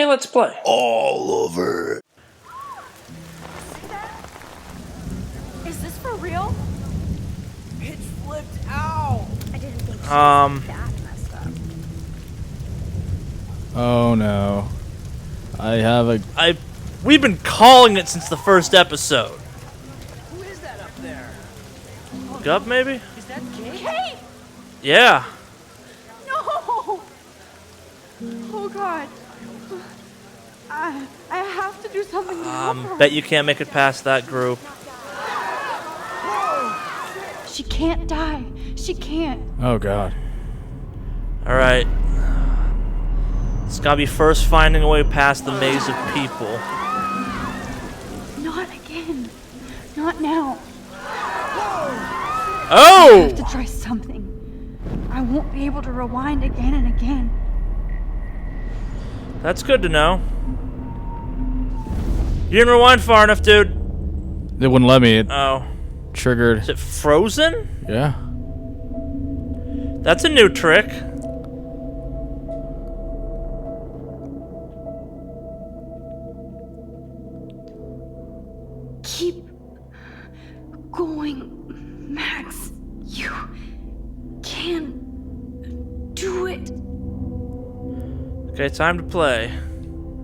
let's play. All over. Is this for real? It flipped out. I didn't think she was that messed up. Oh no. We've been calling it since the first episode. Who is that up there? Gov, maybe? Is that Jake? Hey! Yeah. No! Oh God. I have to do something to help her. Bet you can't make it past that group. She can't die. She can't. Oh god. Alright. It's gotta be first finding a way past the maze of people. Not again. Not now. I Oh! have to try something. I won't be able to rewind again and again. That's good to know. You didn't rewind far enough, dude. They wouldn't let me. It Oh. triggered. Is it frozen? Yeah. That's a new trick. Keep going, Max. You can do it. Okay, time to play.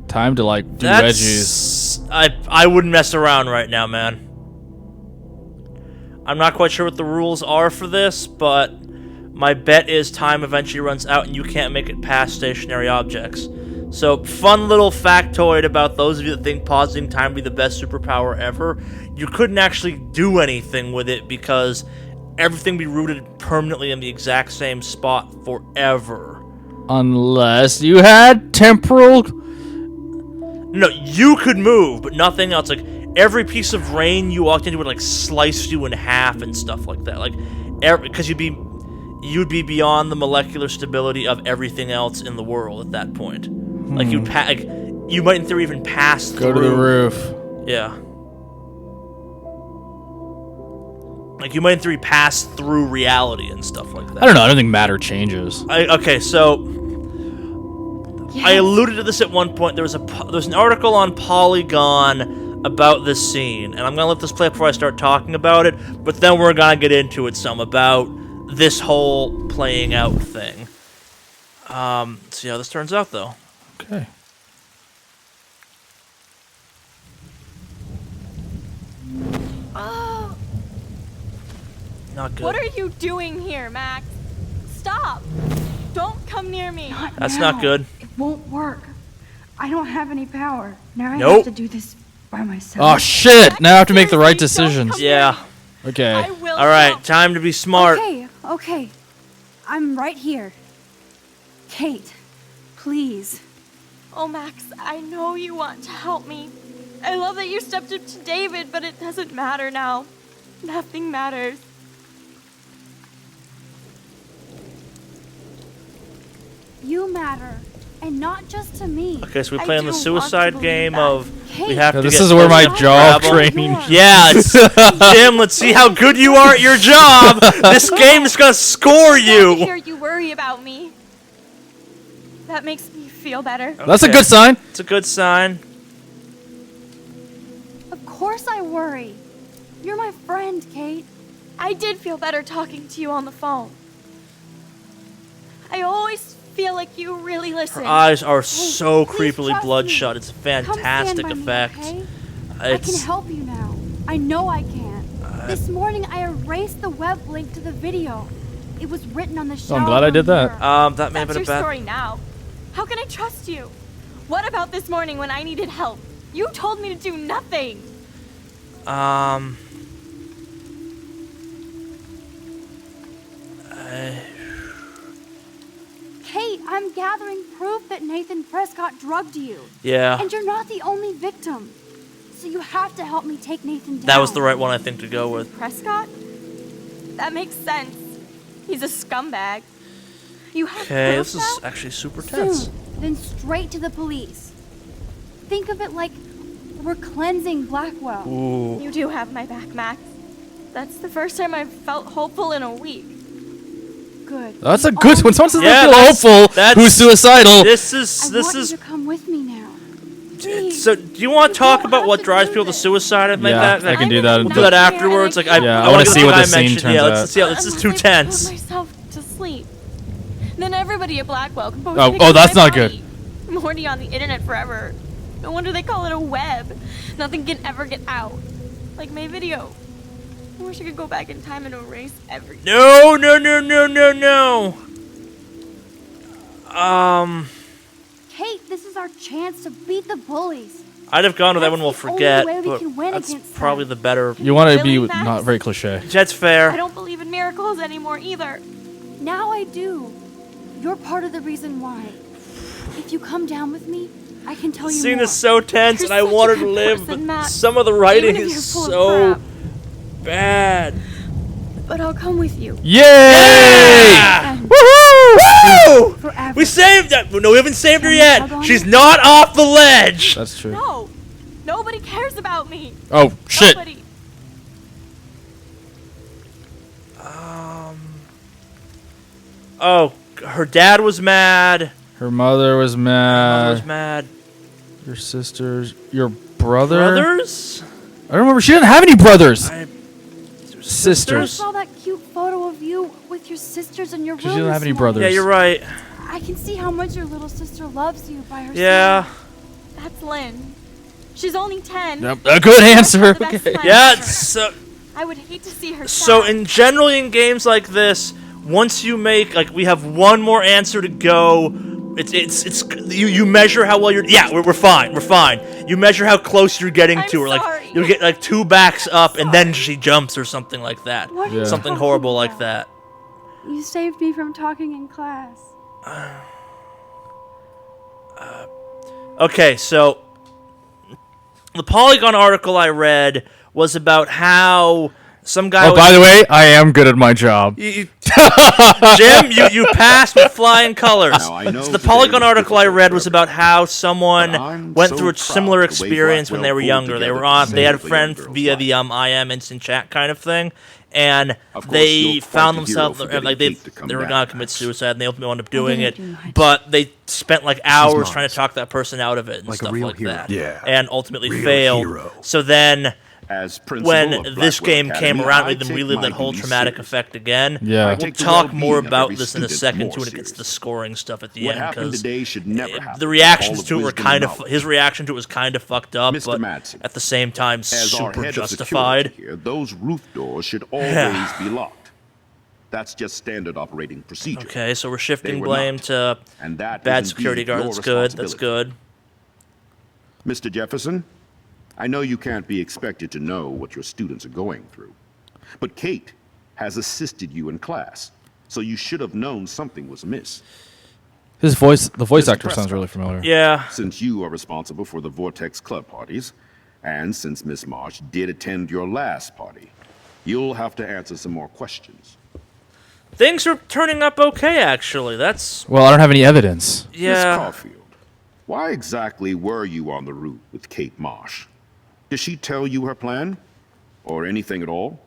Time to like do veggies. I wouldn't mess around right now, man. I'm not quite sure what the rules are for this, but my bet is time eventually runs out and you can't make it past stationary objects. So, fun little factoid about those of you that think pausing time would be the best superpower ever. You couldn't actually do anything with it because everything would be rooted permanently in the exact same spot forever. Unless you had temporal. No, you could move, but nothing else. Like, every piece of rain you walked into would, like, slice you in half and stuff like that. Like, because you'd be beyond the molecular stability of everything else in the world at that point. Like, you might in theory even pass through. Go to the roof. Yeah. Like, you might in theory pass through reality and stuff like that. I don't know. I don't think matter changes. Okay, so I alluded to this at one point. There's an article on Polygon about this scene, and I'm gonna let this play before I start talking about it. But then we're gonna get into it some about this whole playing out thing. See how this turns out, though. Okay. Oh, Not good. What are you doing here, Max? Stop! Don't come near me. That's now. not good. It won't work. I don't have any power. Now I Nope. have to do this by myself. Oh shit! Now I have to make the right Seriously, don't decisions. come near Yeah. me. Okay. I will All right, help. time to be smart. Okay. I'm right here. Kate, please. Oh, Max, I know you want to help me. I love that you stepped up to David, but it doesn't matter now. Nothing matters. You matter. And not just to me. Okay, so we I play on do the want suicide to believe game that. of we Kate. have Now, to this get is where my close to job grab 'em. training. Yeah, it's, Jim, let's see how good you are at your job. This game is gonna score To you. hear you worry about me. That makes me feel better. That's a Okay. good sign. It's a good sign. Of course I worry. You're my friend, Kate. I did feel better talking to you on the phone. I always feel like you really listen. Her eyes are so please creepily trust bloodshot. me. It's a Come stand fantastic by me, effect. okay? I can It's help you now. I know I can. This morning I erased the web link to the video. It was written on the shower. I'm glad I did that. mirror. that may have That's been your a bad. story now. How can I trust you? What about this morning when I needed help? You told me to do nothing. Kate, I'm gathering proof that Nathan Prescott drugged you. Yeah, And you're not the only victim. So you have to help me take Nathan down. that was the right one I think to go with. Prescott? That makes sense. He's a scumbag. You have Okay, proof this is now? actually super tense. Soon, then straight to the police. Think of it like we're cleansing Blackwell. Ooh. You do have my back, Max. That's the first time I've felt hopeful in a week. good. That's a We good all when someone says Yeah, they feel hopeful. that's- Who's suicidal? This I is want you to come with me now. Please. So, do you want to You talk don't about have what to drives do people to this. suicide and like Yeah, that? I can do that. We'll do that afterwards. Like, I I wanna wanna get see the what guy the scene mentioned. turns Yeah, out. let's see. This is Unless too I put tense. myself to sleep. Then everybody at Blackwell can post Oh, pictures of that's my not good. body. I'm already on the internet forever. No wonder they call it a web. Nothing can ever get out. Like my video. I wish I could go back in time and erase everything. No. Kate, this is our chance to beat the bullies. I'd have gone with That's Everyone Will the only Forget, way we but can win that's against probably them. the better. You want to be Really, Max? not very cliche. That's I fair. don't believe in miracles anymore either. Now I do. You're part of the reason why. If you come down with me, I can tell The you scene more. is so tense, You're and I such a wanted to good live, person, but Matt. some of the writing Even if is you're full of so crap. bad. But I'll come with you. Yay! And Woohoo! forever. We saved that. No, we haven't saved her Can we yet. hug on She's her? not off the ledge. That's true. No. Nobody cares about me. Oh shit! Nobody. Oh, her dad was mad. Her mother was Her mother was mad. mad. Your sisters, your brother. Brothers? I don't remember. She didn't have any brothers. I- I Sisters. saw that cute photo of you with your sisters in your room. She didn't have this any morning. brothers. Yeah, you're right. I can see how much your little sister loves you by herself. Yeah. That's Lynn. She's only 10. Yep, a good answer. The best Okay. friend Yeah. ever. So, I would hate to see her so sad. generally in games like this, once you make we have one more answer to go. It's you measure how well you're. Yeah, we're fine. We're fine. You measure how close you're getting I'm to her. Like sorry. you'll get like 2 backs up, and then she jumps or something like that. What are Yeah. you Something talking horrible like about? that. You saved me from talking in class. Okay, so the Polygon article I read was about how some guy. Oh, by the way, I am good at my job. Jim, you passed with flying colors. Now, I know So the today Polygon was article I difficult read for was everyone, about how someone but I'm went so through a proud similar of the way experience when they Blackwell were pulled younger. They together were to on. They had a save the friend young girl's via the life. IM instant chat kind of thing, and Of course, they you're quite found the hero themselves for getting like Kate to come they were back, gonna commit Max. suicide, and they ultimately wound up doing didn't it. do much. But they spent like hours trying mine. to talk that person out of it and Like a stuff real like hero. that. Yeah. And ultimately Real failed. hero. So then As principal when of this Blackwell game came Academy, around, I made them take relive my that whole duties traumatic seriously. effect again. Yeah. I We'll take the talk more well-being of about every this in a student second more too when it gets to the seriously. scoring stuff at the What end, happened because today should never happen. the reactions All of to it were wisdom kind and of knowledge. his reaction to it was kind of fucked up, Mr. but Madsen, at the same time As our super head of justified. security here, those roof doors should always Yeah. be locked. That's just standard operating procedure. Okay, so we're shifting They were blame not. to And that bad is security indeed your guards. That's good. That's responsibility. good. Mr. Jefferson, I know you can't be expected to know what your students are going through. But Kate has assisted you in class, so you should have known something was amiss. The voice Mr. actor sounds Prescott. really familiar. Yeah. Since you are responsible for the Vortex Club parties, and since Miss Marsh did attend your last party, you'll have to answer some more questions. Things are turning up okay, actually. That's Well, I don't have any evidence. Miss yeah. Caulfield, why exactly were you on the route with Kate Marsh? Did she tell you her plan? Or anything at all?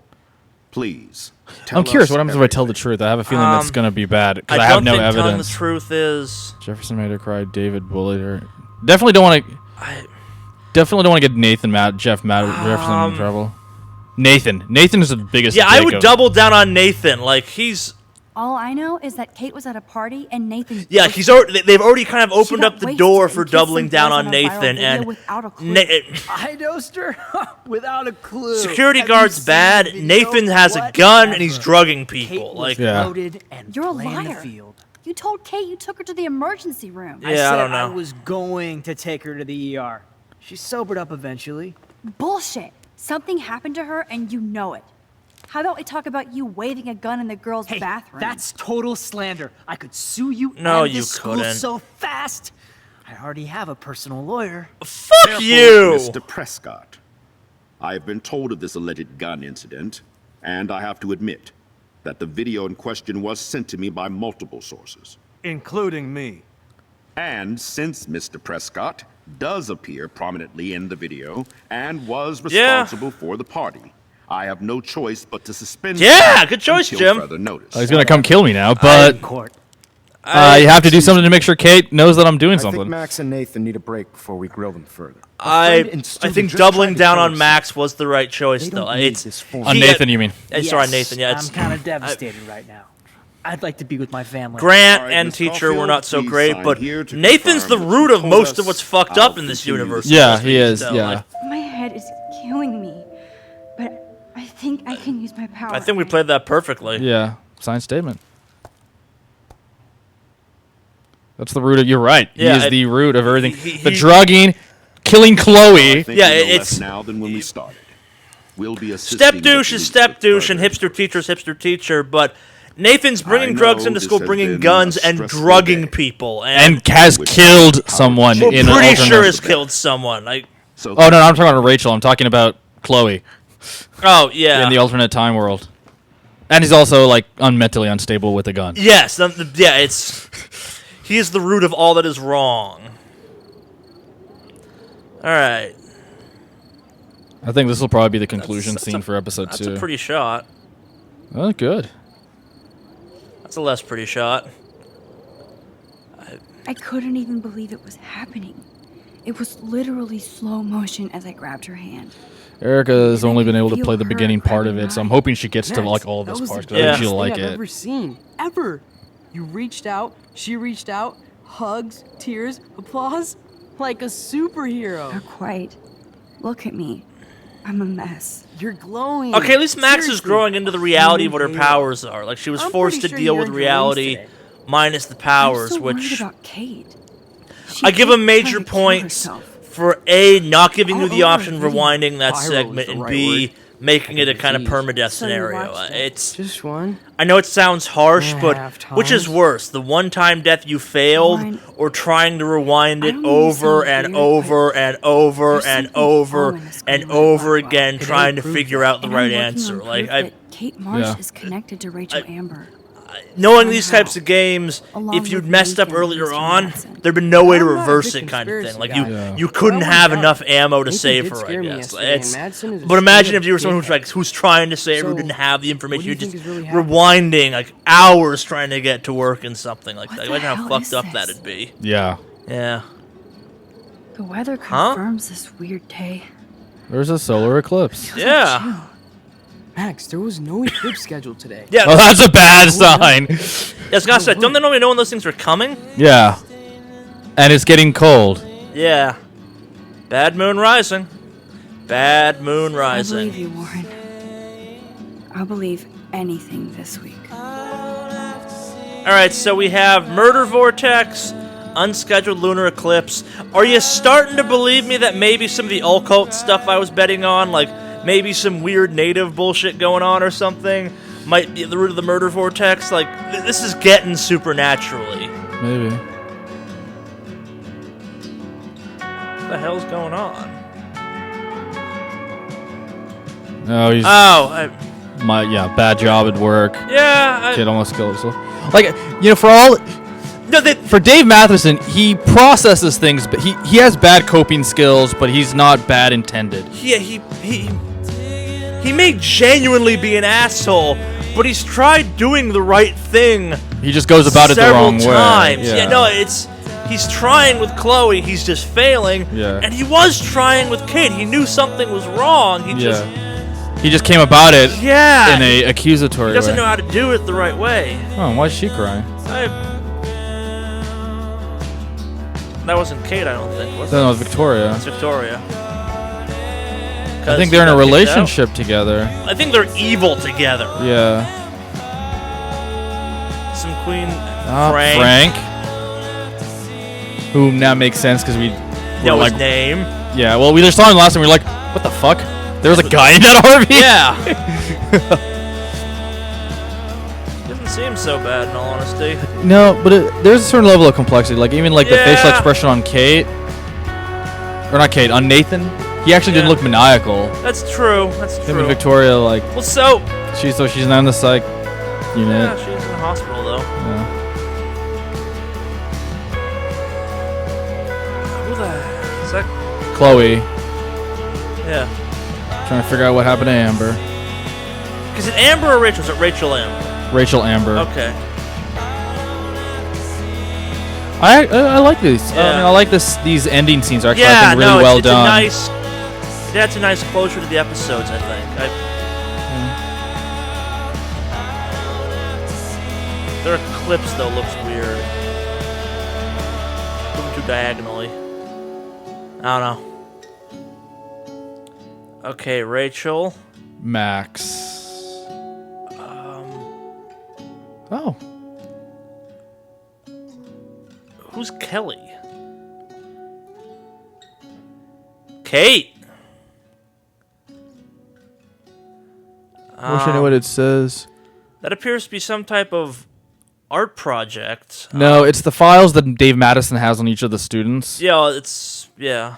Please, tell I'm curious us what happens if I tell the everything. truth. I have a feeling that's gonna be bad because I I don't have no think telling the evidence. truth is. Jefferson made her cry. David bullied her. Definitely don't want to. I, Definitely don't want to get Nathan mad. Jefferson in trouble. Nathan is the biggest. yeah, I dick would of- double down on Nathan. Like he's. All I know is that Kate was at a party and Nathan. Yeah, he's already. They've already kind of opened got up the wasted door and for kissed some doubling down girls on on a viral Nathan, video and without a clue. I dosed her without a clue. security Have you guard's seen bad. the video? Nathan has a gun and he's Whatever. drugging Kate people. was Like, Yeah. loaded and You're a playing the liar. field. You told Kate you took her to the emergency room. I Yeah, I said don't know. I was going to take her to the ER. She sobered up eventually. Bullshit. Something happened to her and you know it. How about we talk about you waving a gun in the girls' Hey, bathroom? that's total slander. I could sue you No, and you this school couldn't. so fast. I already have a personal lawyer. fuck Careful, you. Mr. Prescott. I have been told of this alleged gun incident, and I have to admit that the video in question was sent to me by multiple sources. Including me. And since Mr. Prescott does appear prominently in the video and was Yeah. responsible for the party, I have no choice but to suspend Yeah, you good choice, until Jim. further notice. Oh, he's gonna come kill me now, In but court. you have to do something to make sure Kate knows that I'm doing I think something. Max and Nathan need a break before we grill them further. I friend and I student think just doubling tried to down kill on herself. Max was the right choice, They though. don't need It's this form. On Nathan, you mean? Sorry, on Nathan. Yeah, it's I'm kind of devastated right now. I'd like to be with my family. Grant All right, and Miss teacher were Caulfield, not so please great, sign but here to Nathan's the confirm root that of you most told of what's us. fucked I'll up in this continue universe. this Yeah, as we he can is. tell. Yeah. My head is killing me. But I think I can use my power. I think we played that perfectly. Yeah. Signed statement. That's the root of. You're right. Yeah, he is the root of everything. The he- drugging, killing I Chloe. think Yeah, we know it's- less now than when we started. We'll be assisting Step the douche is police step with douche, and further hipster teacher's hipster teacher, but Nathan's bringing I drugs know into this school, has bringing been guns, a and stressful drugging day. people. And has killed someone we're in an pretty sure alternate- has killed someone. Like, So Oh no, I'm talking about Rachel. I'm talking about Chloe oh yeah, in the alternate time world. And he's also like mentally unstable with a gun. yes, yeah. It's he is the root of all that is wrong. All right, I think this will probably be the conclusion that's scene for episode that's 2. a pretty shot. Oh, good. That's a less pretty shot. I couldn't even believe it was happening. It was literally slow motion as I grabbed her hand. Erica's only been able to feel play the her beginning part of it, so I'm hoping she gets to Max, like all that those was parts the because I Yeah. think she'll best like thing I've it. ever seen, ever. You reached out, she reached out, hugs, tears, applause, like a superhero. Not quite. Look at me. I'm a mess. You're glowing. Okay, at least Max is Seriously. growing into the reality of what her Human powers are. Like she was I'm forced to pretty sure deal you with earned your wings reality today. minus the I'm powers, so worried which about Kate. I give keeps him major trying to kill points herself. for A, not giving you All the over option of video. rewinding that Viral is segment, the and right B, word. making it a kind of Jeez. permadeath So you scenario. watched it. It's Just one. I know it sounds harsh, Yeah, but half which is times. worse, the one-time death you failed, Fine. or trying to rewind I it don't mean to over sound and weird, over but and over there's and something over ominous and going on over with Blackwell. again, It trying to ain't figure proof out the And right I'm working answer. on Like proof I. that Kate Marsh Yeah. is connected to Rachel Amber. Knowing these Somehow. types of games, Along if you'd with messed up Nathan and earlier Mr. on, Madsen. there'd been no way to I'm not a reverse big it, kind of thing. conspiracy Like guy. Yeah. you couldn't But I have wanna enough doubt. ammo to Nathan save did her. I scare me guess yesterday, it's. and Madsen is a But imagine straight if you were someone dickhead. who's trying to save her, who So, didn't have the what information, do you you're just think is really happening? rewinding like hours trying to get to work and something like What that. the Imagine how hell fucked is up this? that'd be. Yeah. Yeah. The weather Huh? confirms this weird day. There's a solar eclipse. Yeah. Max, there was no eclipse scheduled today. Yeah. Oh, that's a bad sign. I was gonna say, don't they normally know when those things are coming? Yeah. And it's getting cold. Yeah. Bad moon rising. Bad moon I rising. believe you, Warren. I'll believe anything this week. Alright, so we have Murder Vortex, Unscheduled Lunar Eclipse. Are you starting to believe me that maybe some of the occult stuff I was betting on, like maybe some weird native bullshit going on or something, might be at the root of the Murder Vortex? Like, this is getting supernaturally. Maybe. What the hell's going on? No, he's Oh, bad job at work. yeah. Kid almost killed himself. Like, you know, for all No, they, for Dave Matheson, he processes things, but he has bad coping skills, but he's not bad intended. he may genuinely be an asshole, but he's tried doing the right thing He just goes about it the several wrong times. way. Yeah, no, he's trying with Chloe, he's just failing. Yeah. And he was trying with Kate. He knew something was wrong. He just He just came about it yeah. in a accusatory he doesn't way. know how to do it the right way. Oh, why is she crying? That wasn't Kate, I don't think. Was it? That was Victoria. It's Victoria. I think they're in a relationship together. I think they're evil together. Yeah. Some Queen Frank. Who now makes sense because we were know like, his name. yeah. Well, we just saw him last time. We were like, what the fuck? There was a guy in that RV. Yeah. Doesn't seem so bad, in all honesty. No, but there's a certain level of complexity. Like even like the facial Yeah. expression on Kate, or not Kate, on Nathan. He actually didn't Yeah. look maniacal. That's true. That's Him true. and Victoria, like Well, so she's not in the psych unit. yeah, she's in the hospital though. Yeah. Who the is that? Chloe Yeah. trying to figure out what happened to Amber. Is it Amber or Rachel? Is it Rachel Amber? Rachel Amber. Okay. I like these. I Yeah. mean, I like these ending scenes are actually I Yeah, think, really no, well it's done. a nice. That's a nice closure to the episodes, I think. Their eclipse though looks weird. Looking too diagonally. I don't know. Okay, Rachel. Max. Oh. Who's Kelly? Kate. I wish I knew what it says. That appears to be some type of art project. No, it's the files that Dave Madison has on each of the students. Yeah, it's yeah.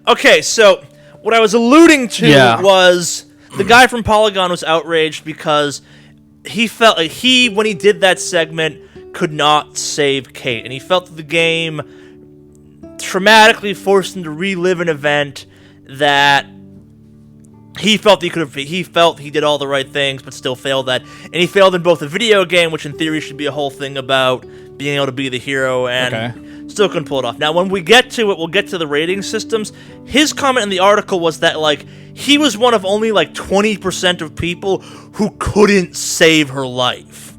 Okay, so what I was alluding to was the guy from Polygon was outraged because he felt like when he did that segment, could not save Kate, and he felt that the game traumatically forced him to relive an event that he felt he could have. He felt he did all the right things, but still failed that, and he failed in both the video game, which in theory should be a whole thing about being able to be the hero, and still couldn't pull it off. Now, when we get to it, we'll get to the rating systems. His comment in the article was that like he was one of only like 20% of people who couldn't save her life.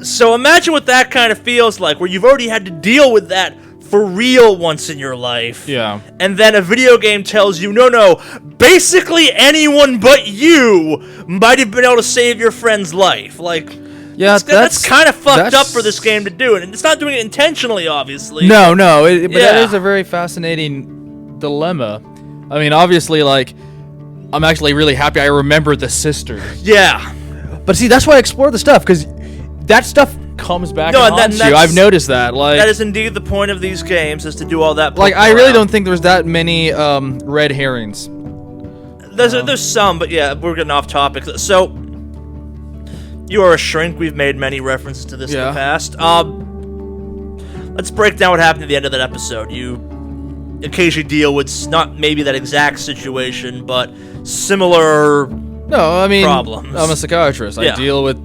So imagine what that kind of feels like, where you've already had to deal with that for real once in your life. Yeah. And then a video game tells you, no, basically anyone but you might have been able to save your friend's life. Like, Yeah, that's kind of fucked up for this game to do, and it's not doing it intentionally, obviously. No, but that Yeah. is a very fascinating dilemma. I mean, obviously, like, I'm actually really happy I remember the sisters. Yeah. But see, that's why I explore the stuff, because that stuff comes back No, and and haunts you. that's- I've noticed that. Like, That is indeed the point of these games, is to do all that. like I poking really around. don't think there's that many red herrings. There's some, but yeah, we're getting off topic. So, you are a shrink. We've made many references to this in the past. Let's break down what happened at the end of that episode. You occasionally deal with not maybe that exact situation, but similar. No, I mean, problems. I'm a psychiatrist. Yeah. I deal with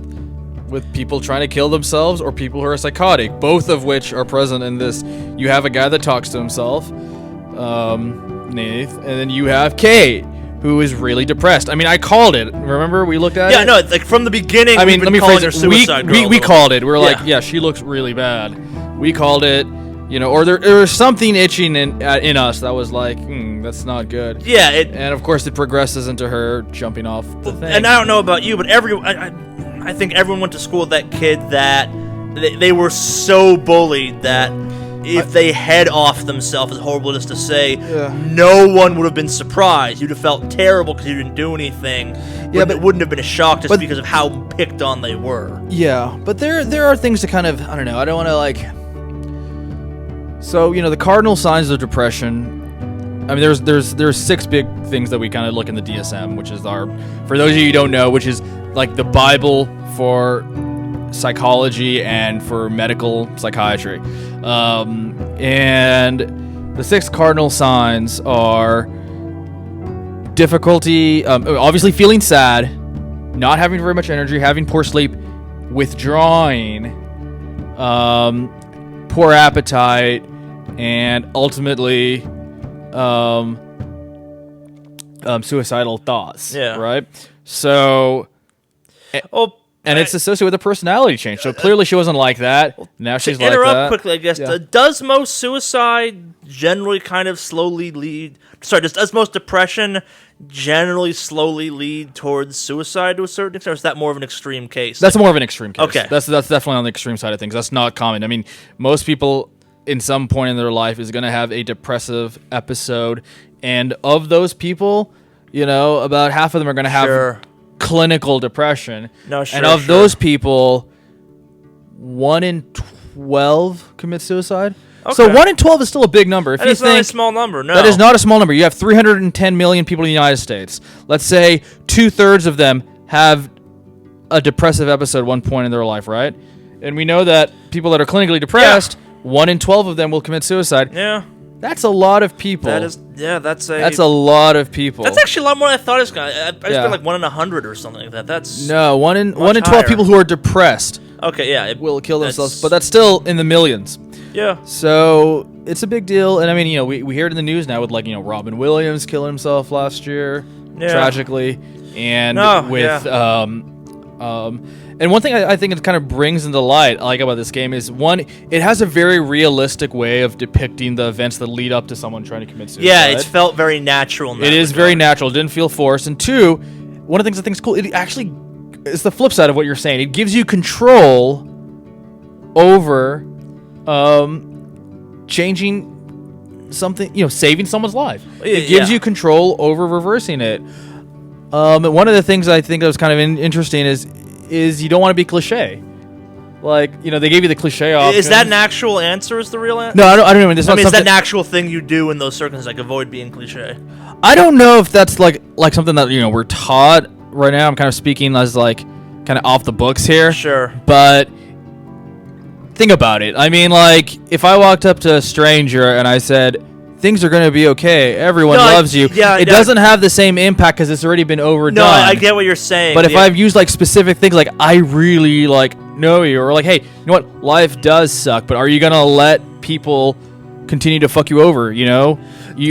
people trying to kill themselves or people who are psychotic, both of which are present in this. You have a guy that talks to himself, Nath, and then you have Kate, who is really depressed. I mean, I called it. Remember, we looked at it? Yeah, no, it's like from the beginning. I mean, we've let been me calling phrase her it. Suicide Girl. We called it. We were like, Yeah. yeah, she looks really bad. We called it, you know, or there was something itching in us that was like, that's not good. Yeah, and of course it progresses into her jumping off the thing. And I don't know about you, but I think everyone went to school with that kid that they were so bullied that if they head off themselves, as horrible it is to say, no one would have been surprised. You'd have felt terrible because you didn't do anything. Yeah, but it wouldn't have been a shock just because of how picked on they were. Yeah, but there are things to kind of, I don't know, I don't want to like. So, you know, the cardinal signs of depression. I mean, there's 6 big things that we kind of look in the DSM, which is for those of you who don't know, which is like the Bible for psychology and for medical psychiatry. And the 6 cardinal signs are difficulty, obviously feeling sad, not having very much energy, having poor sleep, withdrawing, poor appetite, and ultimately suicidal thoughts. Yeah. Right? So and it's associated with a personality change. So clearly she wasn't like that. Now she's like that. Interrupt quickly, I guess. Yeah. Does most suicide generally kind of slowly lead... Sorry, does most depression generally slowly lead towards suicide to a certain extent, or is that more of an extreme case? That's more of an extreme case. Okay. That's definitely on the extreme side of things. That's not common. I mean, most people in some point in their life is going to have a depressive episode, and of those people, you know, about half of them are going to have clinical depression. And of those people, 1 in 12 commit suicide. So 1 in 12 is still a big number. If That is not a small number, no. That is not a small number. You have 310 million people in the United States. Let's say 2/3 of them have a depressive episode at one point in their life, right? And we know that people that are clinically depressed, 1 in 12 of them will commit suicide. Yeah. That's a lot of people. That is Yeah, that's That's a lot of people. That's actually a lot more than I thought it was going to. I Yeah. spent like 1 in 100 or something like that. That's no, one in much 12 higher. people who are depressed Okay, yeah. will kill themselves, that's- but that's still in the millions. Yeah. So it's a big deal, and I mean, we hear it in the news now with like Robin Williams killing himself last year, Yeah. tragically, and No, with yeah. and one thing I think it kind of brings into light I like about this game is one, it has a very realistic way of depicting the events that lead up to someone trying to commit suicide. Yeah, it's felt very natural. In that It is very regard. natural. It didn't feel forced. And two, one of the things I think is cool, it actually is the flip side of what you're saying. It gives you control over changing something, saving someone's life. It gives Yeah. you control over reversing it. One of the things I think that was kind of interesting is you don't want to be cliche. Like, they gave you the cliche option. Is that an actual answer? Is the real answer? No, I don't know. This I mean, is that something- an actual thing you do in those circumstances? Like avoid being cliche. I don't know if that's like something that we're taught right now. I'm kind of speaking as like kind of off the books here. Sure. But think about it. I mean, like if I walked up to a stranger and I said things are going to be okay, everyone No, loves you. yeah, it yeah. doesn't have the same impact because it's already been overdone. No, I get what you're saying. But if yeah. I've used like specific things, like I really like know you, or like, hey, you know what, life does suck, but are you gonna let people continue to fuck you over? You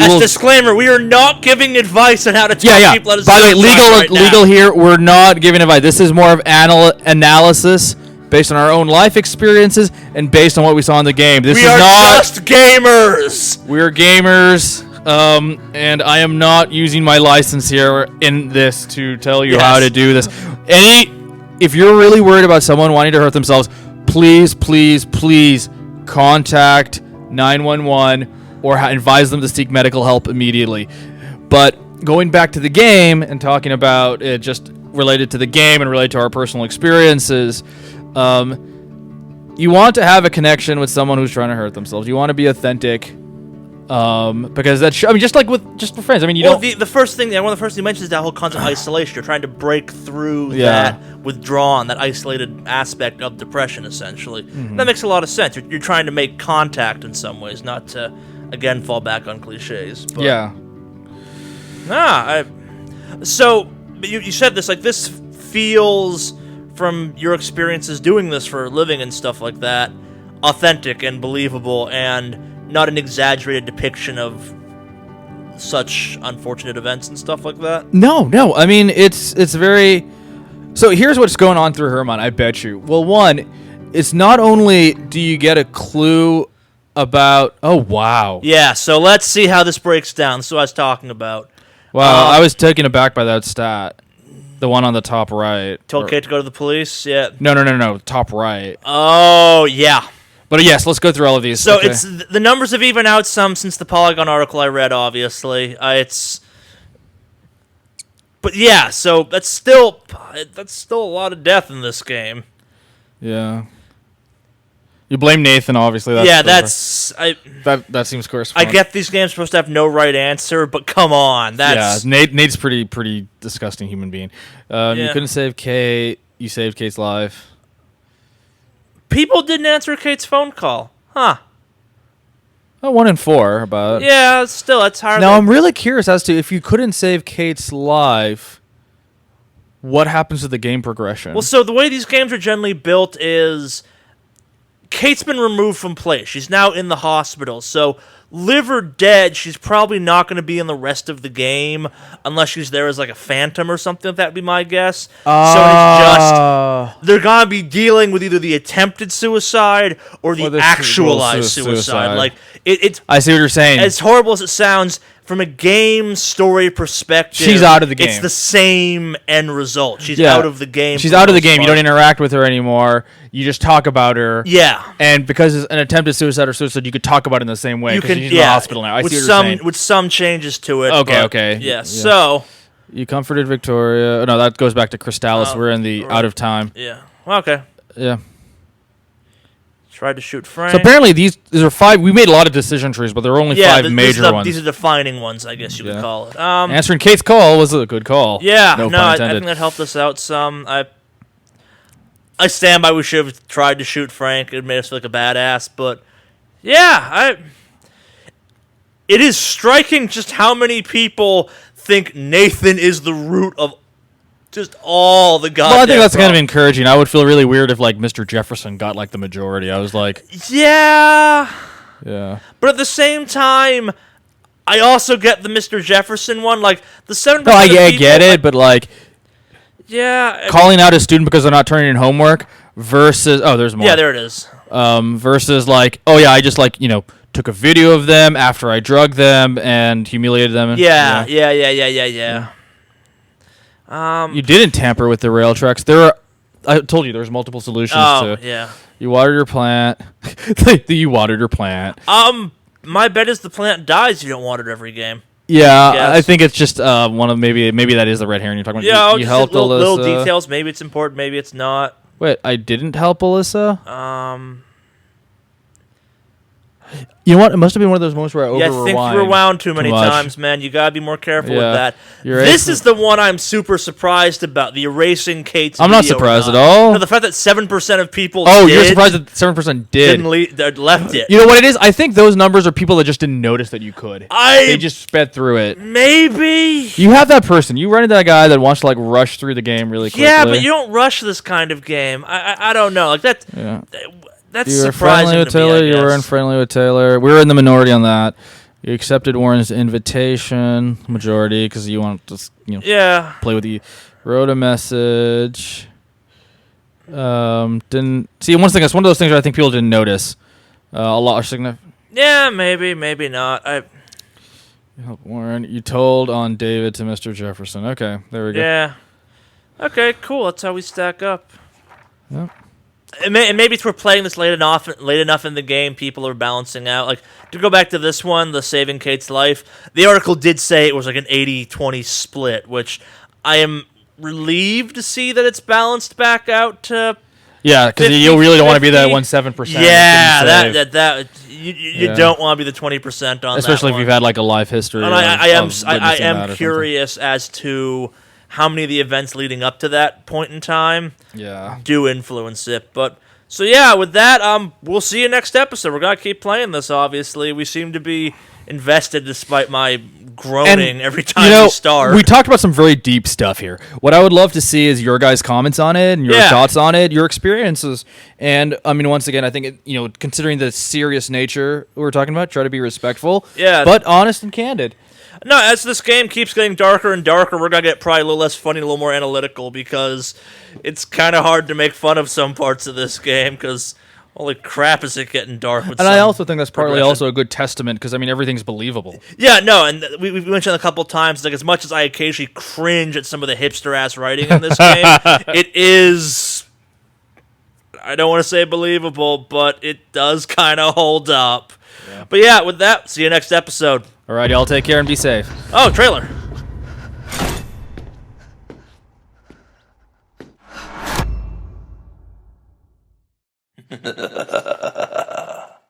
As will. disclaimer, we are not giving advice on how to talk Yeah. people out of By the way, suicide right now. legal here. We're not giving advice. This is more of analysis based on our own life experiences and based on what we saw in the game. This We is are not. just gamers. We're gamers, and I am not using my license here in this to tell you Yes. how to do this. If you're really worried about someone wanting to hurt themselves, please, please, please contact 911 or advise them to seek medical help immediately. But going back to the game and talking about it just related to the game and related to our personal experiences, you want to have a connection with someone who's trying to hurt themselves. You want to be authentic, because that's just like with friends. I mean, you Well, don't. the first thing, one of the first things you mentioned is that whole concept of isolation. You're trying to break through Yeah. that withdrawn, that isolated aspect of depression, essentially. Mm-hmm. That makes a lot of sense. You're trying to make contact in some ways, not to, again, fall back on cliches. But, Yeah. So, but you said this, like, this feels, from your experiences doing this for a living and stuff like that, authentic and believable and not an exaggerated depiction of such unfortunate events and stuff like that. No. I mean, it's very. So here's what's going on through her mind. I bet you. Well, one, it's not only do you get a clue about. Oh wow. Yeah, so let's see how this breaks down. This is what I was talking about. Wow, I was taken aback by that stat. The one on the top right. Told Kate to go to the police. Yeah. No. Top right. Oh, yeah. But yes, let's go through all of these. So Okay. it's the numbers have even out some since the Polygon article I read. Obviously, but yeah. So that's still a lot of death in this game. Yeah. You blame Nathan, obviously. That seems I corresponding. get these games supposed to have no right answer, but come on, that's Nate's pretty disgusting human being. You Yeah. couldn't save Kate. You saved Kate's life. people didn't answer Kate's phone call, huh? Oh, 1 in 4 about. Yeah, still that's hard. Now I'm really curious as to if you couldn't save Kate's life, what happens to the game progression? Well, so the way these games are generally built is Kate's been removed from play. She's now in the hospital. So, live or dead, she's probably not going to be in the rest of the game unless she's there as like a phantom or something. That would be my guess. So it's just they're going to be dealing with either the attempted suicide or the Or the actualized suicide. suicide. Like it's I see what you're saying. as horrible as it sounds, from a game story perspective, She's out of the game. It's the same end result. She's Yeah. out of the game. She's for out of the most game. You part. don't interact with her anymore. You just talk about her. Yeah. And because it's an attempted suicide or suicide, you could talk about it in the same way. You 'cause can, she's in the hospital now. I with see what some you're saying. with some changes to it. Okay, but okay. Yeah, Yeah. so You comforted Victoria. Oh, no, that goes back to Crystallis. We're in the out of time. yeah. Well, okay. Yeah. Tried to shoot Frank. So apparently these are 5. We made a lot of decision trees, but there are only 5 major ones. These are defining ones, I guess you Yeah. could call it. Answering Kate's call was a good call. Yeah, No no, pun I intended. think that helped us out some. I stand by. We should have tried to shoot Frank. It made us feel like a badass, but yeah, it is striking just how many people think Nathan is the root of just all the goddamn Well, I think that's kind of problems. encouraging. I would feel really weird if like Mr. Jefferson got like the majority. I was like, Yeah, yeah. but at the same time, I also get the Mr. Jefferson one. Like the 7%. No, I of people, get it, but like yeah, calling out a student because they're not turning in homework versus there's more. yeah, there it is. Versus like, oh yeah, I just like took a video of them after I drugged them and humiliated them. And, Yeah. You didn't tamper with the rail tracks. I told you there's multiple solutions Oh, to. yeah. You watered your plant. You watered your plant. My bet is the plant dies. You don't water it every game. Yeah, Yes. I think it's just one of maybe that is the red herring you're talking about. Yeah, you just helped little Alyssa. details. Maybe it's important. Maybe it's not. Wait, I didn't help Alyssa. Um, You know what? It must have been one of those moments where I yeah, I over think you rewound too many much. times, man. You gotta be more careful with Yeah, that. you're right. This is the one I'm super surprised about. The erasing Kate's. I'm not video or surprised not. at all. No, the fact that 7% of people. Oh, you're did, surprised that 7% did. didn't left it. You know what it is? I think those numbers are people that just didn't notice that you could. They just sped through it. Maybe. You have that person. You run into that guy that wants to like rush through the game really quickly. Yeah, but you don't rush this kind of game. I don't know. Like that. Yeah. That's You were surprising friendly with to me, Taylor. I You weren't guess. friendly with Taylor. We were in the minority on that. You accepted Warren's invitation, majority, because you want to, Yeah. play with you. Wrote a message. Didn't see. One thing. It's one of those things that I think people didn't notice. A lot of significant. Yeah, maybe not. Warren, you told on David to Mr. Jefferson. Okay, there we go. Yeah. Okay, cool. That's how we stack up. Yep. And maybe it's we're playing this late enough in the game, people are balancing out. Like, to go back to this one, the Saving Kate's Life, the article did say it was like an 80-20 split, which I am relieved to see that it's balanced back out to... Yeah, because 50, you really don't want to be that 50. 1-7%. Yeah, that you don't want to be the 20% on especially that if you've one. had like a life history. And of I am witnessing that or something. curious as to how many of the events leading up to that point in time Yeah. do influence it. But so yeah, with that, we'll see you next episode. We're gonna keep playing this. Obviously, we seem to be invested despite my groaning every time we start. We talked about some very deep stuff here. What I would love to see is your guys' comments on it and your thoughts on it, your experiences. And I mean, once again, I think considering the serious nature we're talking about, try to be respectful. Yeah. But honest and candid. No, as this game keeps getting darker and darker, we're gonna get probably a little less funny, a little more analytical, because it's kind of hard to make fun of some parts of this game. Because holy crap, is it getting dark? With And I some also think that's partly progression. also a good testament because I mean everything's believable. Yeah, no, and we've mentioned a couple times, like, as much as I occasionally cringe at some of the hipster-ass writing in this game, it is, I don't want to say believable, but it does kind of hold up. Yeah. But yeah, with that, see you next episode. All right, y'all take care and be safe. Oh, trailer.